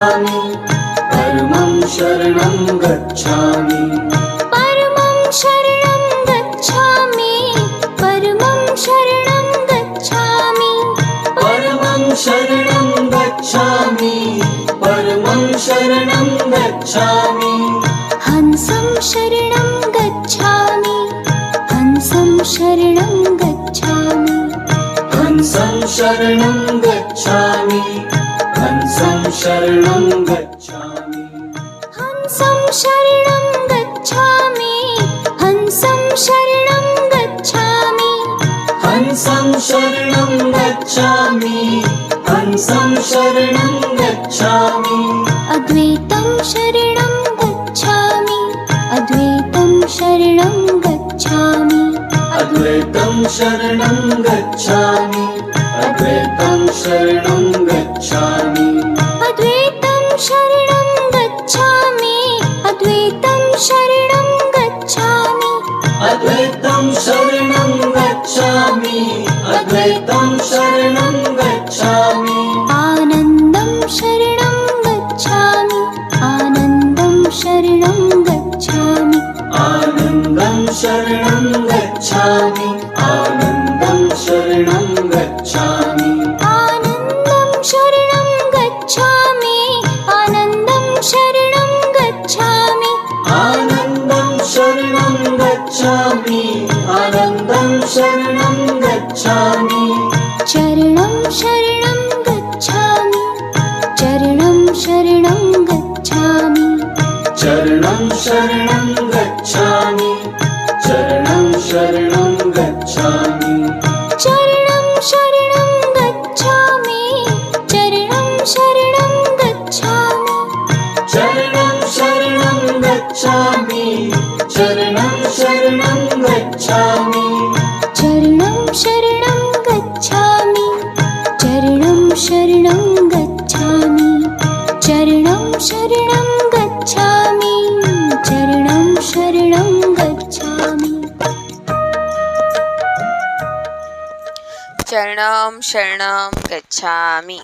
परमं शरणं गच्छामि। परमं शरणं गच्छामि। परमं शरणं गच्छामि। परमं शरणं गच्छामि। परमं शरणं गच्छामि। हंसं शरणं गच्छामि। हंसं शरणं गच्छामि। हंसं शरणं गच्छामि। हंसं शरणं गच्छामि। हंसं शरणं गच्छामि। हंसं शरणं गच्छामि। हंसं शरणं गच्छामि। हंसं शरणं गच्छामि। अद्वैतं शरणं गच्छामि। अद्वैतं शरणं गच्छामि। अद्वैतं शरणं गच्छामि। अद्वैतं शरणं गच्छामि। अद्वैतं शरणं गच्छामि। अद्वैतं शरणं गच्छामि। अद्वैतं शरणं गच्छामि। अद्वैतं शरणं गच्छामि। आनन्दं शरणं गच्छामि। आनन्दं शरणं गच्छामि। आनन्दं शरणं गच्छामि। आनन्दं शरणं गच्छामि। आनन्दं शरणं गच्छामि। आनन्दं शरणं गच्छामि। आनन्दं शरणं गच्छामि। आनन्दं शरणं गच्छामि। चरणं शरणं गच्छामि। चरणं शरणं गच्छामि। चरणं शरणं गच्छामि। चरणं शरणं गच्छामि। चरणं शरणं गच्छामि। चरणं शरणं गच्छामि। चरणं शरणं गच्छामि। चरणं शरणं गच्छामि। चरणं शरणं गच्छामि। चरणं शरणं गच्छामि। चरणं शरणं गच्छामि। चरणं शरणं गच्छामि। चरणं शरणं गच्छामि।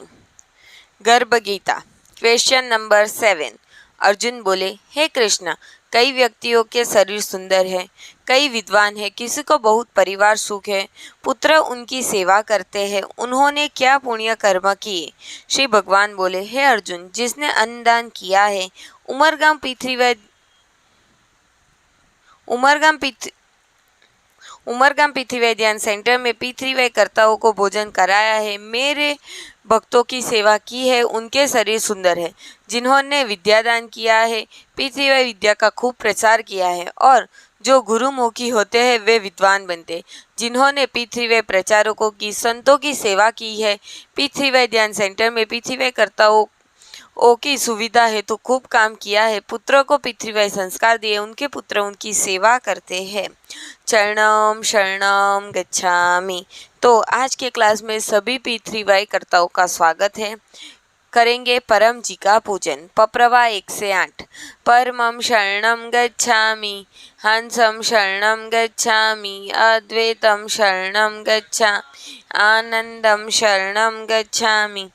गर्भ गीता क्वेश्चन नंबर 7। अर्जुन बोले, हे कृष्ण, कई व्यक्तियों के शरीर सुंदर है, कई विद्वान है, किसी को बहुत परिवार सुख है, पुत्र उनकी सेवा करते हैं, उन्होंने क्या पुण्य कर्म किए? श्री भगवान बोले, हे अर्जुन, जिसने अन्नदान किया है, उमरगाम पृथ्वी ध्यान सेंटर में पृथ्वी कर्ताओं को भोजन कराया है, मेरे भक्तों की सेवा की है, उनके शरीर सुंदर है। जिन्होंने विद्यादान किया है, पृथ्वी विद्या का खूब प्रचार किया है, और जो गुरुमुखी होते हैं वे विद्वान बनते। जिन्होंने पृथ्वी प्रचारकों की, संतों की सेवा की है, पृथ्वी ध्यान सेंटर में पृथ्वी कर्ताओं की सुविधा है तो खूब काम किया है, पुत्रों को पृथ्वी संस्कार दिए, उनके पुत्र उनकी सेवा करते हैं। चरणं शरणं गच्छामि। तो आज के क्लास में सभी पृथ्वी कर्ताओं का स्वागत है। करेंगे परम जी का पूजन। पप्रवा 1 से 8। परमं शरणं गच्छामि। हंसं शरणं गच्छामि। अद्वैतं शरणं गच्छामि। आनंदं शरणं गच्छामि।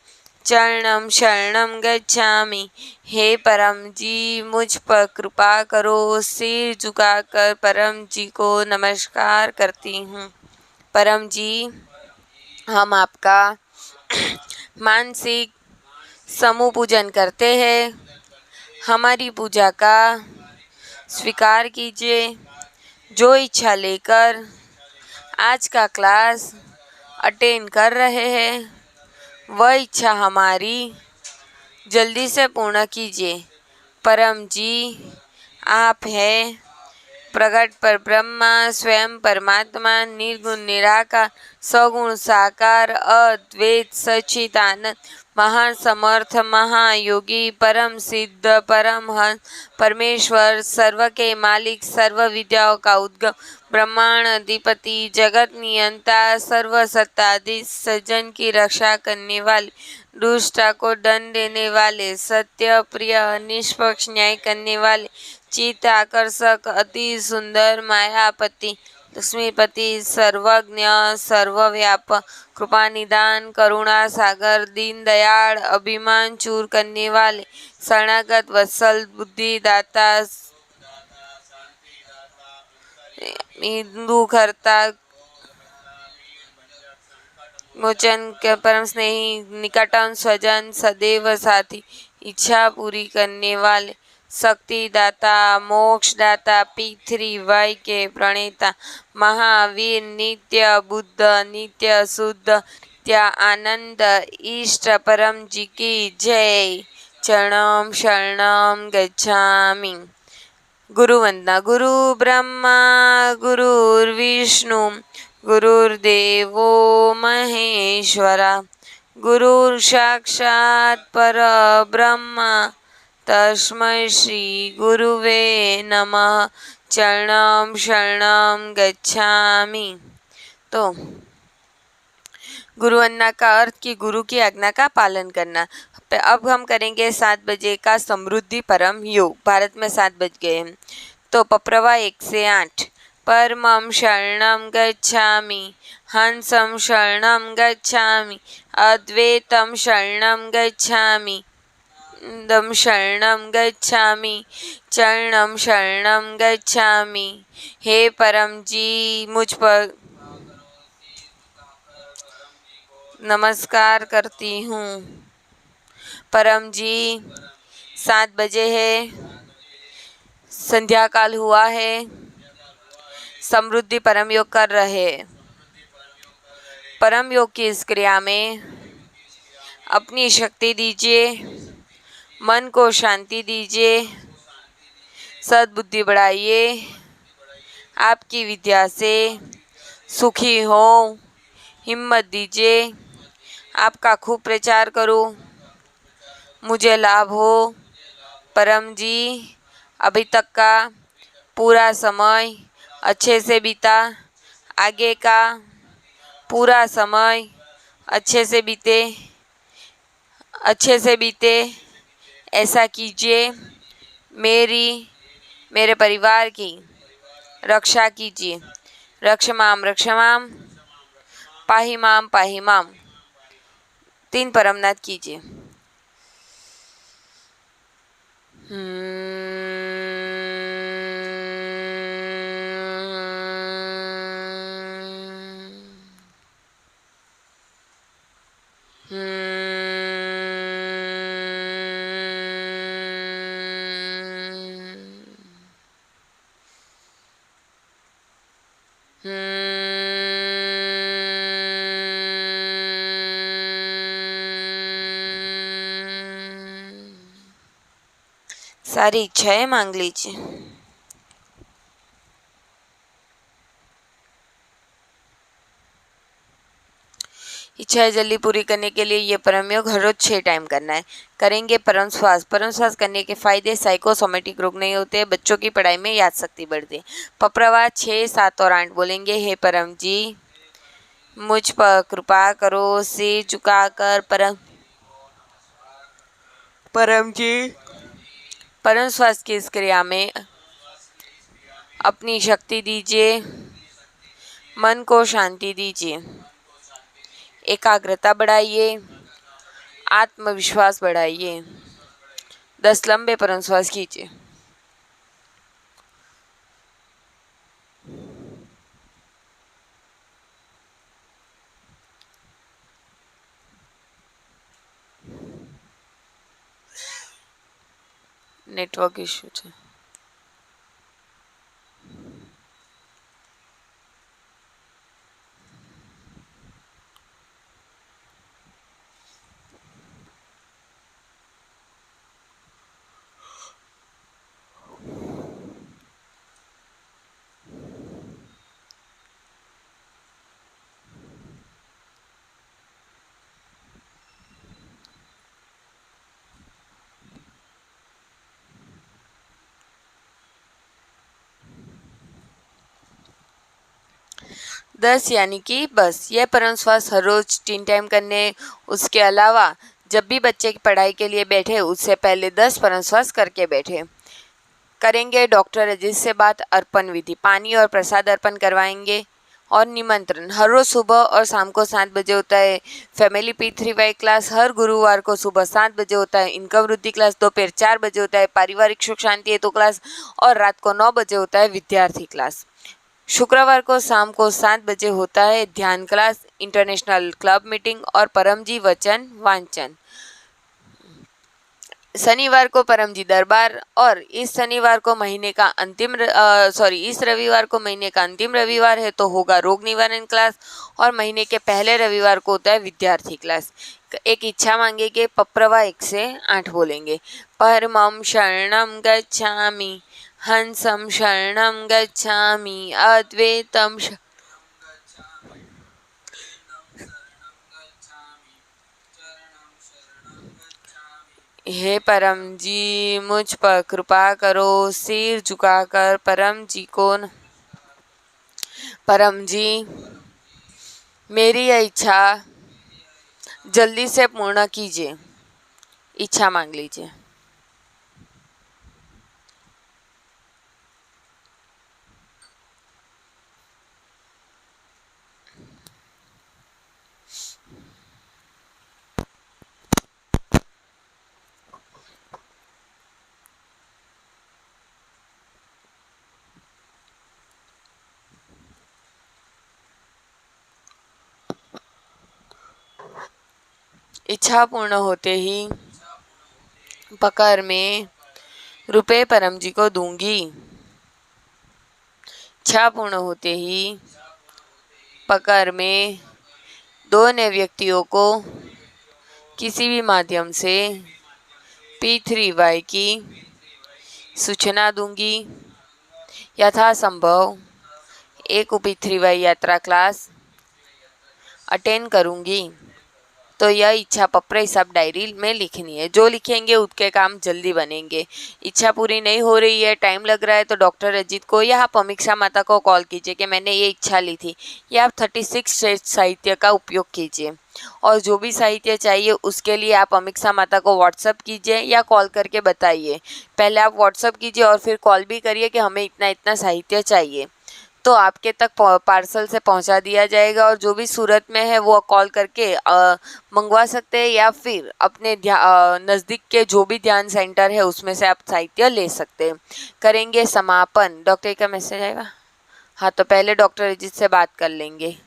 चरणं शरणं गच्छामि। हे परम जी, मुझ पर कृपा करो। सिर झुकाकर परम जी को नमस्कार करती हूँ। परम जी, हम आपका मानसिक समूह पूजन करते हैं। हमारी पूजा का स्वीकार कीजिए। जो इच्छा लेकर आज का क्लास अटेंड कर रहे हैं, वह इच्छा हमारी जल्दी से पूर्ण कीजिए। परम जी, आप हैं प्रगट पर ब्रह्मा, स्वयं परमात्मा, निर्गुण निराकार, सगुण साकार, अद्वैत सच्चिदानंद, महान समर्थ, महायोगी, परम सिद्ध, परमहंस, परमेश्वर, सर्व के मालिक, सर्व विद्याओं का उद्गम, ब्रह्मांड अधिपति, जगत नियंता, सर्व सत्ताधीश, सज्जन की रक्षा करने वाले, दुष्टा को दंड देने वाले, सत्य प्रिय, निष्पक्ष न्याय करने वाले, चित्त आकर्षक, अति सुंदर, मायापति, लक्ष्मीपति सर्वज्ञ सर्वव्यापक कृपा निदान करुणा सागर दीन दयाल अभिमान चूर करने वाले शरणागत वत्सल बुद्धि दाता हिंदू करता मोचन के परम स्नेही निकटम स्वजन सदैव साथी इच्छा पूरी करने वाले शक्ति दाता मोक्ष दाता P3Y के प्रणेता महावीर नित्य बुद्ध नित्य शुद्ध नित्य आनंद इष्ट परम जी की जय। चरणम शरणम गच्छामि। गुरु वंदना। गुरु ब्रह्मा गुरुर्विष्णु गुरुर्देवो महेश्वरा गुरुर साक्षात् परब्रह्म तस्मै श्री गुरुवे नमः। चरणम शरणम गच्छामि। तो गुरु वंदना का अर्थ कि गुरु की आज्ञा का पालन करना। अब हम करेंगे 7 बजे का समृद्धि परम योग। भारत में 7 बज गए हैं। तो पप्रवा 1 से 8। परमं शरणं गच्छामि हंसं शरणं गच्छामि अद्वैतं शरणं गच्छामि दम शरणं गच्छामि चरणं शरणं गच्छामि। हे परम जी मुझ पर नमस्कार करती हूँ। परम जी 7 बजे है, संध्या काल हुआ है, समृद्धि परम योग कर रहे। परम योग की इस क्रिया में अपनी शक्ति दीजिए, मन को शांति दीजिए, सद्बुद्धि बढ़ाइए। आपकी विद्या से सुखी हो, हिम्मत दीजिए। आपका खूब प्रचार करूं, मुझे लाभ हो। परम जी अभी तक का पूरा समय अच्छे से बीता, आगे का पूरा समय अच्छे से बीते ऐसा कीजिए। मेरे परिवार की रक्षा कीजिए। रक्षमाम पाहि माम 3 परमनाथ कीजिए। सारी इच्छाएं मांग लीजिए। इच्छाएं जल्दी पूरी करने के लिए ये परम योग हर रोज 6 टाइम करना है। करेंगे परम श्वास करने के फायदे साइकोसोमेटिक रोग नहीं होते, बच्चों की पढ़ाई में याद शक्ति बढ़ती है। पप्रवा 6, 7 और 8 बोलेंगे। हे परम जी मुझ पर कृपा करो, सिर झुकाकर परम जी परम श्वास की इस क्रिया में अपनी शक्ति दीजिए, मन को शांति दीजिए, एकाग्रता बढ़ाइए, आत्मविश्वास बढ़ाइए। 10 लंबे परम श्वास कीजिए। नेटवर्क इश्यू है। दस यानी कि बस। यह परम श्वास हर रोज 3 टाइम करने। उसके अलावा जब भी बच्चे की पढ़ाई के लिए बैठे उससे पहले 10 परम श्वास करके बैठे। करेंगे डॉक्टर अजीत से बात। अर्पण विधि, पानी और प्रसाद अर्पण करवाएंगे। और निमंत्रण, हर रोज सुबह और शाम को 7 बजे होता है फैमिली P3Y क्लास। हर गुरुवार को सुबह 7 बजे होता है इनकम वृद्धि क्लास। दोपहर 4 बजे होता है पारिवारिक सुख शांति हेतु क्लास। और रात को 9 बजे होता है विद्यार्थी क्लास। शुक्रवार को शाम को 7 बजे होता है ध्यान क्लास, इंटरनेशनल क्लब मीटिंग और परमजी वचन वांचन। शनिवार को परमजी दरबार। और इस शनिवार को महीने का इस रविवार को महीने का अंतिम रविवार है तो होगा रोग निवारण क्लास। और महीने के पहले रविवार को होता है विद्यार्थी क्लास। एक इच्छा मांगेंगे, पप्रवा 1 से 8 बोलेंगे। परमं शरणं गच्छामि, हंसं शरणं गच्छामि, अद्वैतं हे परम जी मुझ पर कृपा करो। सिर झुकाकर परम जी को परम जी मेरी यह इच्छा जल्दी से पूर्ण कीजिए। इच्छा मांग लीजिए। इच्छा पूर्ण होते ही पकड़ में रुपए परम जी को दूंगी। इच्छा पूर्ण होते ही पकड़ में 2 नए व्यक्तियों को किसी भी माध्यम से P3Y की सूचना दूंगी। यथासंभव एक P3Y यात्रा क्लास अटेंड करूंगी। तो यह इच्छा पत्र हिसाब डायरी में लिखनी है। जो लिखेंगे उसके काम जल्दी बनेंगे। इच्छा पूरी नहीं हो रही है, टाइम लग रहा है तो डॉक्टर अजीत को या आप अमीक्षा माता को कॉल कीजिए कि मैंने ये इच्छा ली थी। या आप 36 श्रेष्ठ साहित्य का उपयोग कीजिए। और जो भी साहित्य चाहिए उसके लिए आप अमीक्षा माता को व्हाट्सअप कीजिए या कॉल करके बताइए। पहले आप व्हाट्सअप कीजिए और फिर कॉल भी करिए कि हमें इतना इतना साहित्य चाहिए, तो आपके तक पार्सल से पहुंचा दिया जाएगा। और जो भी सूरत में है वो कॉल करके मंगवा सकते हैं या फिर अपने नज़दीक के जो भी ध्यान सेंटर है उसमें से आप साहित्य ले सकते हैं। करेंगे समापन। डॉक्टर का मैसेज आएगा। हाँ, तो पहले डॉक्टर अजीत से बात कर लेंगे।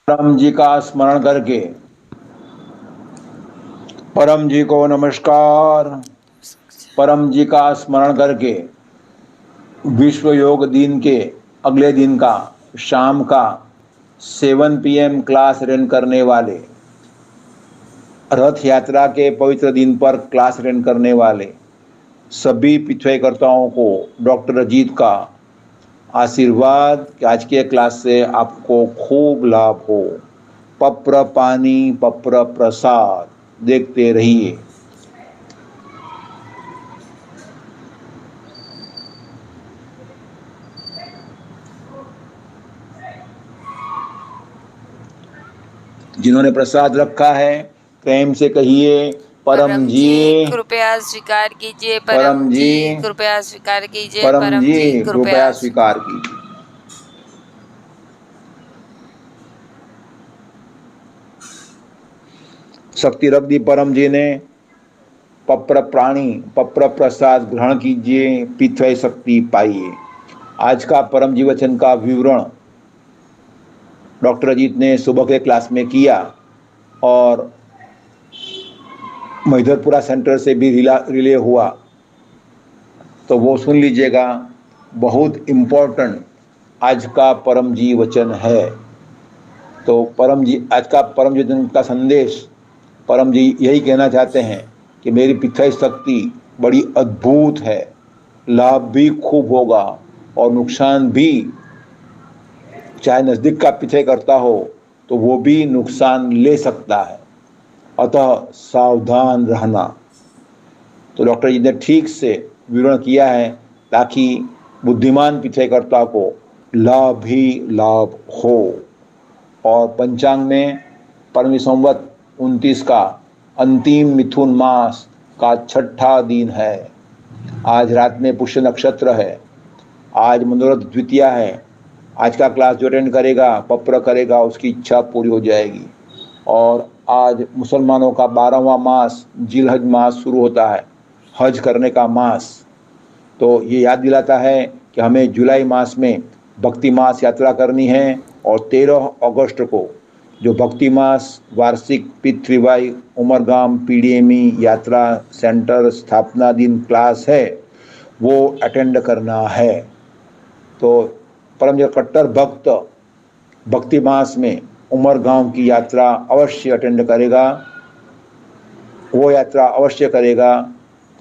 परम जी का स्मरण करके परम जी को नमस्कार। परम जी का स्मरण करके विश्व योग दिन के अगले दिन का शाम का 7 PM क्लास रन करने वाले, रथ यात्रा के पवित्र दिन पर क्लास रन करने वाले सभी पिछवेकर्ताओं को डॉक्टर अजीत का आशीर्वाद कि आज के क्लास से आपको खूब लाभ हो। पप्र पानी पप्र प्रसाद देखते रहिए। जिन्होंने प्रसाद रखा है प्रेम से कहिए परम जी कृपया स्वीकार कीजिए। परम जी कृपया स्वीकार कीजिए। परम जी कृपया स्वीकार कीजिए। शक्ति रख दी परम जी ने। पप्र प्राणी पप्र प्रसाद ग्रहण कीजिए, पिथ्वय शक्ति पाइए। आज का परम जी वचन का विवरण डॉक्टर अजीत ने सुबह के क्लास में किया और महिधरपुरा सेंटर से भी रिले हुआ, तो वो सुन लीजिएगा। बहुत इम्पोर्टेंट आज का परम जी वचन है। तो परम जी आज का परम जी वचन का संदेश, परम जी यही कहना चाहते हैं कि मेरी पिथ्वय शक्ति बड़ी अद्भुत है, लाभ भी खूब होगा और नुकसान भी। चाहे नज़दीक का पिथ्वय करता हो तो वो भी नुकसान ले सकता है। अतः सावधान रहना। तो डॉक्टर जी ने ठीक से विवरण किया है ताकि बुद्धिमान पिथयकर्ता को लाभ ही लाभ हो। और पंचांग में परमी संवत 29 का अंतिम मिथुन मास का 6ठा दिन है। आज रात में पुष्य नक्षत्र है। आज मनोरथ द्वितीया है। आज का क्लास जो अटेंड करेगा, पप्र करेगा, उसकी इच्छा पूरी हो जाएगी। और आज मुसलमानों का 12वां मास जिलहज मास शुरू होता है, हज करने का मास। तो ये याद दिलाता है कि हमें जुलाई मास में भक्ति मास यात्रा करनी है। और 13 अगस्त को जो भक्ति मास वार्षिक पी3वाई उमरगाम पीडीएमई यात्रा सेंटर स्थापना दिन क्लास है, वो अटेंड करना है। तो परम जो कट्टर भक्त भक्ति मास में उमरगांव की यात्रा अवश्य अटेंड करेगा। वो यात्रा अवश्य करेगा,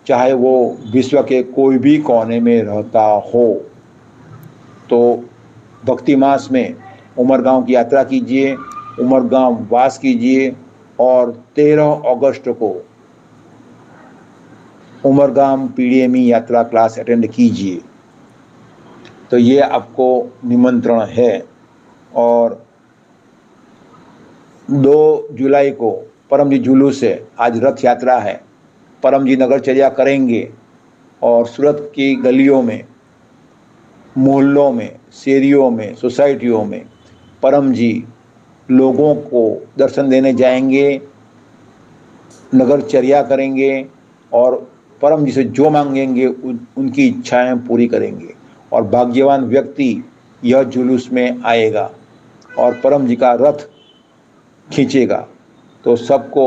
चाहे वो विश्व के कोई भी कोने में रहता हो। तो भक्ति मास में उमरगांव की यात्रा कीजिए, उमरगांव वास कीजिए और 13 अगस्त को उमरगांव पीडीएमई यात्रा क्लास अटेंड कीजिए। तो ये आपको निमंत्रण है। और 2 जुलाई को परम जी जुलूस है। आज रथ यात्रा है। परम जी नगरचर्या करेंगे और सूरत की गलियों में, मोहल्लों में, शेरियों में, सोसाइटियों में परम जी लोगों को दर्शन देने जाएंगे, नगरचर्या करेंगे और परम जी से जो मांगेंगे उनकी इच्छाएं पूरी करेंगे। और भाग्यवान व्यक्ति यह जुलूस में आएगा और परम जी का रथ खींचेगा। तो सबको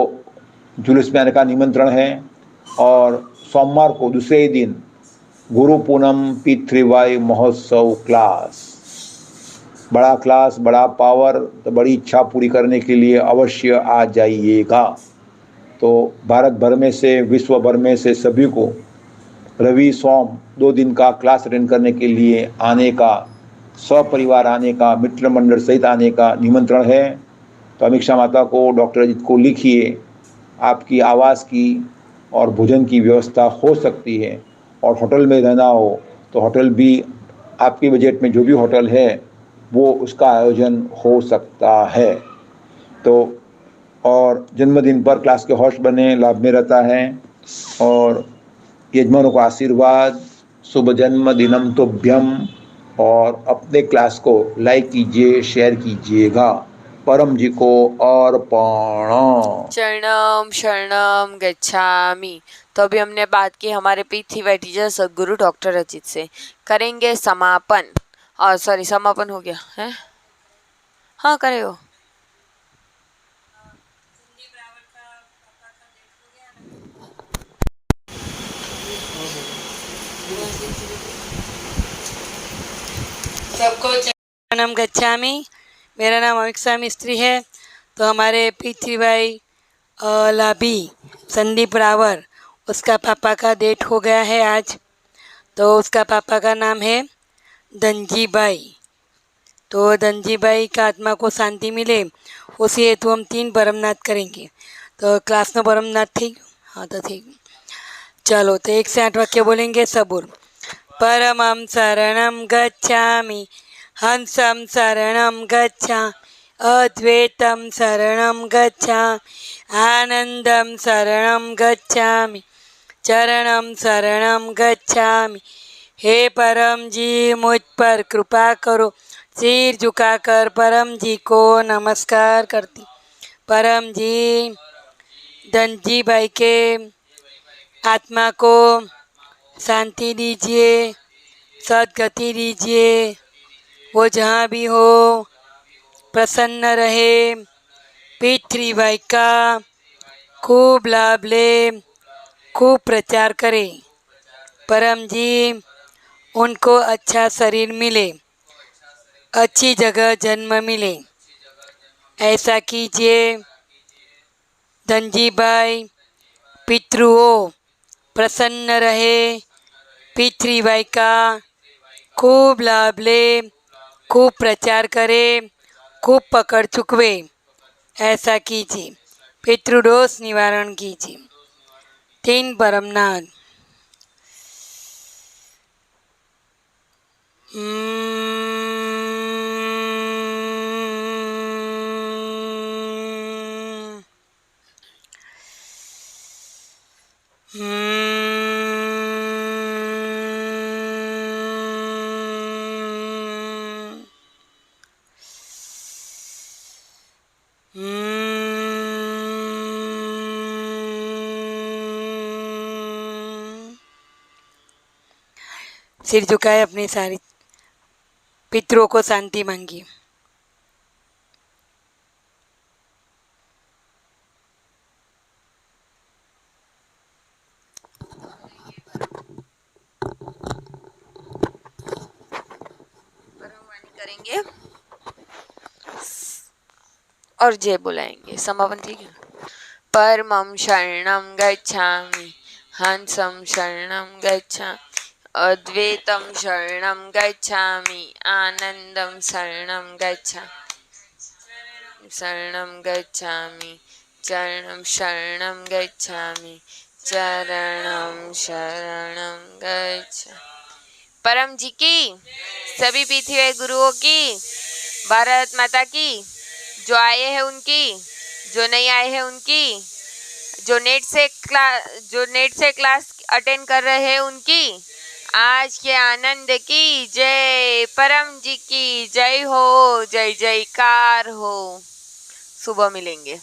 जुलूस में आने का निमंत्रण है। और सोमवार को दूसरे ही दिन गुरु पूनम पी3वाई महोत्सव क्लास, बड़ा क्लास, बड़ा पावर। तो बड़ी इच्छा पूरी करने के लिए अवश्य आ जाइएगा। तो भारत भर में से, विश्व भर में से सभी को रवि सोम 2 दिन का क्लास अटेंड करने के लिए आने का, सपरिवार आने का, मित्र मंडल सहित आने का निमंत्रण है। तो अमीक्षा माता को, डॉक्टर अजीत को लिखिए। आपकी आवास की और भोजन की व्यवस्था हो सकती है। और होटल में रहना हो तो होटल भी आपके बजट में जो भी होटल है वो उसका आयोजन हो सकता है। तो और जन्मदिन पर क्लास के होस्ट बने, लाभ में रहता है। और यजमानों का आशीर्वाद, शुभ जन्मदिनम तुभ्यम। और अपने क्लास को लाइक कीजिए, शेयर कीजिएगा। परम जी को अर्पण। शरणम शरणम गच्छामि। तो अभी हमने बात की हमारे पी3वाई टीचर सद्गुरु डॉक्टर अजीत से। करेंगे समापन। और सॉरी, समापन हो गया है। हाँ करेगा। सबको शरणम गच्छामि। मेरा नाम अमीक्षा मिस्त्री है। तो हमारे पी3वाई लाभी संदीप रावर, उसका पापा का डेथ हो गया है आज। तो उसका पापा का नाम है धनजी भाई। तो धनजी भाई का आत्मा को शांति मिले, उसी हेतु हम 3 परमनाथ करेंगे। तो क्लास में परमनाथ ठीक? हाँ तो ठीक। चलो तो 1 से 8 वाक्य बोलेंगे, सब बोल। परमं शरणं गच्छामि, हंसं शरणं गच्छामि, अद्वैतं शरणं गच्छामि, आनंदं शरणं गच्छामि, चरणं शरणं गच्छामि। हे परम जी, मुझ पर कृपा करो। सिर झुकाकर परम जी को नमस्कार करती। परम जी धनजी भाई के आत्मा को शांति दीजिए, सद्गति दीजिए। वो जहाँ भी हो प्रसन्न रहे। पी3वाई का खूब लाभ ले, खूब प्रचार करे। परम जी उनको अच्छा शरीर मिले, अच्छी जगह जन्म मिले, ऐसा कीजिए। धनजी भाई पितृओं प्रसन्न रहे। पी3वाई का खूब लाभ ले, खूब प्रचार करे, खूब पकड़ चुकवे, ऐसा कीजिए। पितृदोष निवारण कीजिए। 3 परमनाद। सिर झुकाए अपने सारे पितरों को शांति मांगिए। करेंगे और जय बुलाएंगे। समापन ठीक है। परमं शरणं गच्छामि, हंसं शरणं गच्छामि, अद्वैतं शरणं गच्छामि, आनंदं शरणं गच्छामि, शरणं गच्छामि, चरणं शरणं गच्छामि, चरणं शरणं गच्छामि। परम जी की, सभी पृथ्वी गुरुओं की, भारत माता की, जो आए हैं उनकी, जो नहीं आए हैं उनकी, जो नेट से क्लास अटेंड कर रहे हैं उनकी, आज के आनंद की जय। परम जी की जय हो, जय जयकार हो। सुबह मिलेंगे।